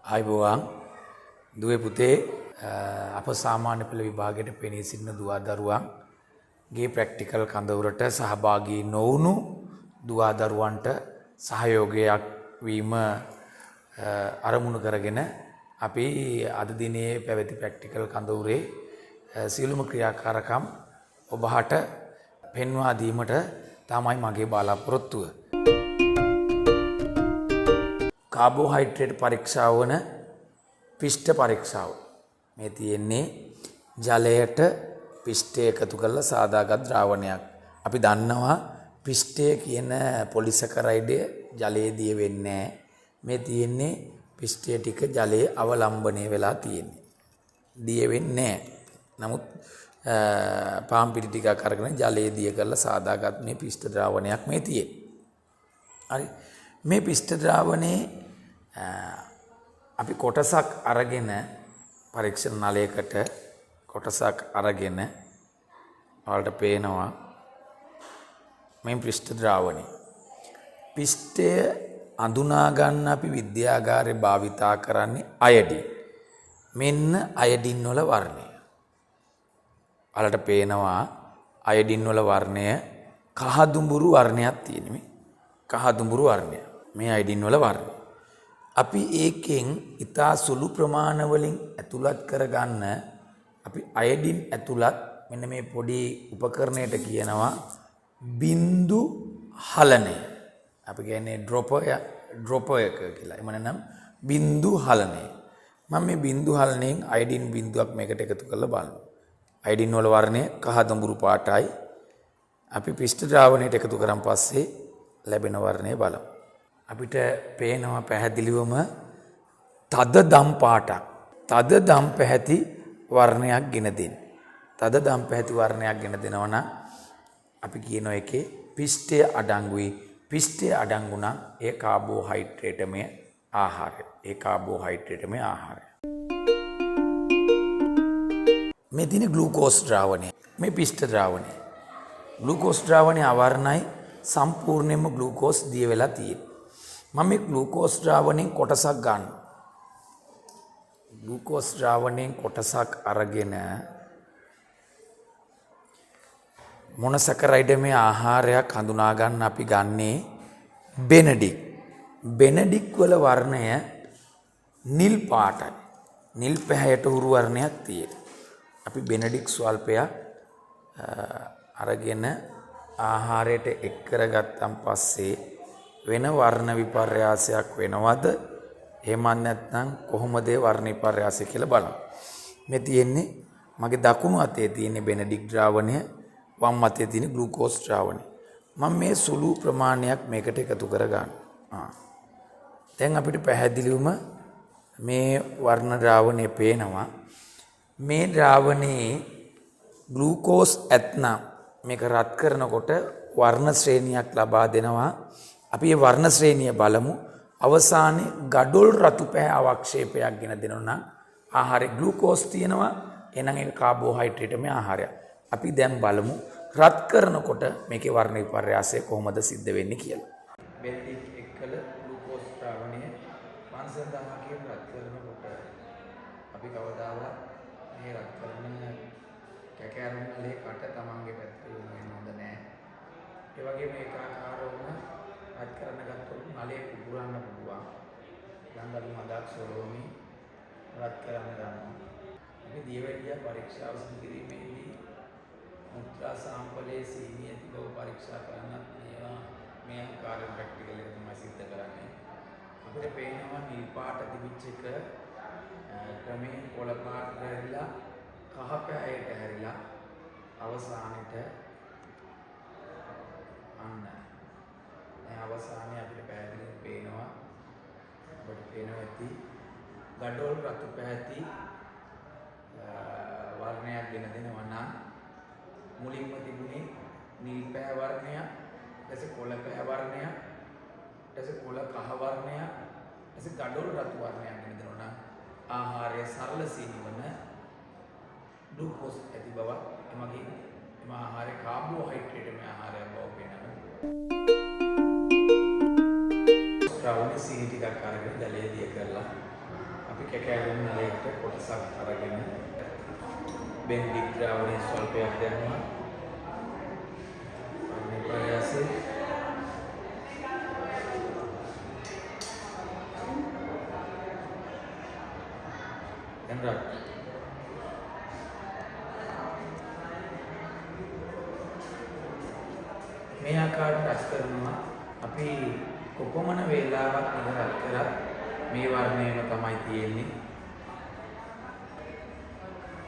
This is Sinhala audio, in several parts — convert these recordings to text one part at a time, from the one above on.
ආයුබෝවන් දුවේ පුතේ අප සාමාන්‍ය පෙළ විභාගයට පෙනී සිටින දුවා දරුවන්ගේ ප්‍රැක්ටිකල් කඳවුරට සහභාගී නොවුණු දුවා දරුවන්ට සහයෝගයක් වීම අරමුණු කරගෙන අපි අද දිනේ පැවති ප්‍රැක්ටිකල් කඳවුරේ සියලුම ක්‍රියාකාරකම් ඔබට පෙන්වා දීමට තමයි මගේ බලාපොරොත්තුව. කාබෝහයිඩ්‍රේට් පරීක්ෂාව වන පිෂ්ඨ පරීක්ෂාව. මේ තියෙන්නේ ජලයට පිෂ්ඨය එකතු කරලා සාදාගත් ද්‍රාවණයක්. අපි දන්නවා පිෂ්ඨය කියන පොලිසැකරයිඩය ජලයේදී වෙන්නේ නැහැ. මේ තියෙන්නේ පිෂ්ඨය ටික ජලයේ අවලම්බණය වෙලා තියෙන්නේ. දිය වෙන්නේ නැහැ. නමුත් පාම් පිටි ටිකක් අරගෙන ජලයේ දිය කරලා සාදාගත් මේ පිෂ්ඨ ද්‍රාවණයක් මේ තියෙන්නේ. හරි. මේ පිෂ්ඨ ද්‍රාවණේ අපි කොටසක් අරගෙන පරීක්ෂණ නලයකට කොටසක් අරගෙන ඔයාලට පේනවා මේ පිෂ්ඨ ද්‍රාවණය. පිෂ්ඨය අඳුනා ගන්න අපි විද්‍යාගාරේ භාවිතා කරන්නේ අයඩින්. මෙන්න අයඩින් වල වර්ණය. ඔයාලට පේනවා අයඩින් වල වර්ණය කහදුඹුරු වර්ණයක් තියෙන මේ. කහදුඹුරු වර්ණය. මේ අයඩින් වල වර්ණය. අපි ඒකෙන් ඉතා සුළු ප්‍රමාණ වලින් ඇතුළත් කරගන්න අපි අයඩින් ඇතුළත් මෙන්න මේ පොඩි උපකරණයට කියනවා බින්දු හලනය. අපි කියන්නේ ඩ්‍රොපර් එක කියලා. එමනම් බින්දු හලනය. මම මේ බින්දු හලනයෙන් අයඩින් බින්දුවක් මේකට එකතු කරලා බලනවා. අයඩින් වල වර්ණය කහදුඹුරු පාටයි. අපි පිෂ්ඨ ද්‍රාවණයට එකතු කරන් පස්සේ ලැබෙන වර්ණය බලමු. අපිට පේනවා පැහැදිලිවම තද දම් පාටක්. තද දම් පැහැති වර්ණයක් ගෙන දෙන්න. තද දම් පැහැති වර්ණයක් ගෙන දෙනවා නම් අපි කියන එකේ පිෂ්ඨය අඩංගුයි. පිෂ්ඨය අඩංගු නම් ඒ කාබෝහයිඩ්‍රේටමය ආහාරය. ඒ කාබෝහයිඩ්‍රේටමය ආහාරය. මේ තියෙන ග්ලූකෝස් ද්‍රාවණය. මේ පිෂ්ඨ ද්‍රාවණය. ග්ලූකෝස් ද්‍රාවණය අවර්ණයි සම්පූර්ණයෙන්ම ග්ලූකෝස් දිය වෙලා තියෙනවා. මම මේ ග්ලූකෝස් ද්‍රාවණයෙන් කොටසක් ගන්නවා. ග්ලූකෝස් ද්‍රාවණයෙන් කොටසක් අරගෙන මොන සැකරයිඩ් මේ ආහාරයක් හඳුනා ගන්න අපි ගන්නේ බෙනඩික්. බෙනඩික් වල වර්ණය නිල් පාටයි. නිල් පැහැයට උරු වර්ණයක් තියෙනවා. අපි බෙනඩික් ස්වල්පයක් අරගෙන ආහාරයට එක් කරගත්තන් පස්සේ වෙන වර්ණ විපර්යාසයක් වෙනවද? එහෙමත් නැත්නම් කොහොමද ඒ වර්ණ විපර්යාසය කියලා බලමු. මේ තියෙන්නේ මගේ දකුණු අතේ තියෙන බෙනඩික් ද්‍රාවණය, වම් අතේ තියෙන ග්ලූකෝස් ද්‍රාවණය. මම මේ සුළු ප්‍රමාණයක් මේකට එකතු කර ගන්නවා. දැන් අපිට පැහැදිලිවම මේ වර්ණ ද්‍රාවණය පේනවා. මේ ද්‍රාවණයේ ග්ලූකෝස් ඇත්නම් මේක රත් කරනකොට වර්ණ ශ්‍රේණියක් ලබා දෙනවා. අපි මේ වර්ණ ශ්‍රේණිය බලමු. අවසානයේ ගඩොල් රතු පැහැ අවක්ෂේපයක් ගෙන දෙනවා නම් ආහාරේ ග්ලූකෝස් තියෙනවා. එහෙනම් ඒක කාබෝහයිඩ්‍රේටමය ආහාරයක්. අපි දැන් බලමු රත් කරනකොට මේකේ වර්ණ විපර්යාසය කොහොමද සිද්ධ වෙන්නේ කියලා. බෙන්ඩික් එක්කල ග්ලූකෝස් ද්‍රාවණය 50000 රත් කරනකොට අපි කවදාවත් මේ රත් කරන කැකෑරුම්ලේ කට තමන්ගේ පැත්තට යොමු වෙන්න හොඳ නැහැ. ඒ වගේම ඒකාකාරවම රත් කරන්න ගත්තොත් නලේ පුපුරන්න පුළුවන්. ළඟදී මදක් සොරෝමි රත් කරන්න ගන්නවා. අපි දියවැඩිය පරීක්ෂාව සිදු කිරීමේදී මුත්‍රා සාම්පලයේ සීනි ඇති බව පරීක්ෂා කරන්නත් මේ ආකාරයෙන් ප්‍රැක්ටිකල් එක තමයි සිද්ධ කරන්නේ. අපිට පේනවා නිල් පාට තිබිච්ච එක ක්‍රමයෙන් කොළ පාට හැරිලා කහ පැහැයට හැරිලා අවසානෙට අන්න මේ අවසානයේ අපිට පැහැදිලිව පේනවා අපිට පේනවා ඇති ගඩොල් රතු පැහැති වර්ණයක් ගෙන දෙනවා නම් මුලින්ම තිබුණේ නිල් පැහැ වර්ණය, ඊට කොළ පැහැ වර්ණය, ඊට කොළ කහ වර්ණය, ඊට ගඩොල් රතු වර්ණයක් ගෙන දෙනවා නම් ආහාරය සරල සීනි වන ග්ලූකෝස් ඇති බව එමගින් එම ආහාරය කාබෝහයිඩ්‍රේට් ආහාරයක් බව පෙන්වනවා. ද්‍රවණයේ සීනි ටිකක් අරගෙන ජලයේ දිය කරලා අපි කැකෑරුම් නලයට කොටසක් අරගෙන බෙන්ඩික් ද්‍රාවණයේ ස්වල්පයක් දැම්මා. වර්ණ විපර්යාසය දැන් රත් මේ ආකාරයට රස කරනවා. අපි කොපමණ වේලාවක් ඉඳලා කරත් මේ වර්ණයම තමයි තියෙන්නේ.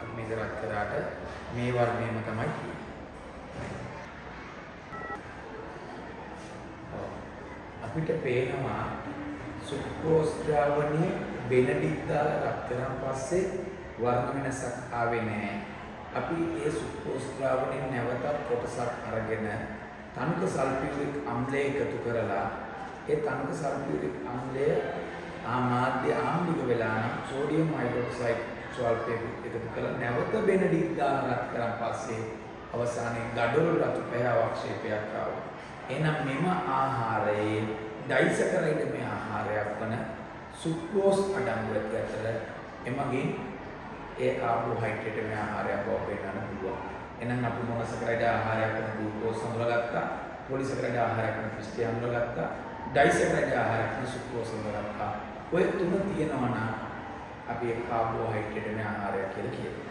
අපි ඉඳලා කරාට මේ වර්ණයම තමයි තියෙන්නේ. අපිට පේනවා සුක්‍රෝස් ද්‍රාවණයේ බෙනඩික් දාලා රත් කරන් පස්සේ වර්ණ වෙනසක් ආවේ නැහැ. අපි ඒ සුක්‍රෝස් ද්‍රාවණයෙන් නැවතත් කොටසක් අරගෙන තනක සල්ෆියුරික් අම්ලය එකතු කරලා ඒ තනක සල්ෆියුරික් අම්ලය ආමාද්‍ය ආම්ලික වෙලා නම් සෝඩියම් හයිඩ්‍රොක්සයිඩ් ස්වල්පයක් එකතු කරලා නැවත බෙනඩික් දාලා රත් කරන් පස්සේ අවසානයේ ගඩොල් රතු පැහැවක්ෂේපයක් ආවා. එහෙනම් මෙම ආහාරයේ ඩයිසකරයිඩ් මේ ආහාරයක් වන සුක්‍රෝස් අඩංගු ඇති අතර එමගින් ඒ කාබෝහයිඩ්‍රේට් මේ ආහාරයක් බව පෙන්වන්න පුළුවන්. එහෙනම් අපි මොනසකරයිඩ් ආහාරයක් වන ග්ලූකෝස් අම්ලගත්තා, පොලිසකරයිඩ් ආහාරයක් වන පිස්ටි අම්ලගත්තා, ඩයිසකරයිඩ් ආහාරයක් වන සුක්‍රෝස් අම්ලගත්තා. ඔය තුන තියෙනවා නම් අපි ඒ කාබෝහයිඩ්‍රේට් මේ ආහාරයක් කියලා කියනවා.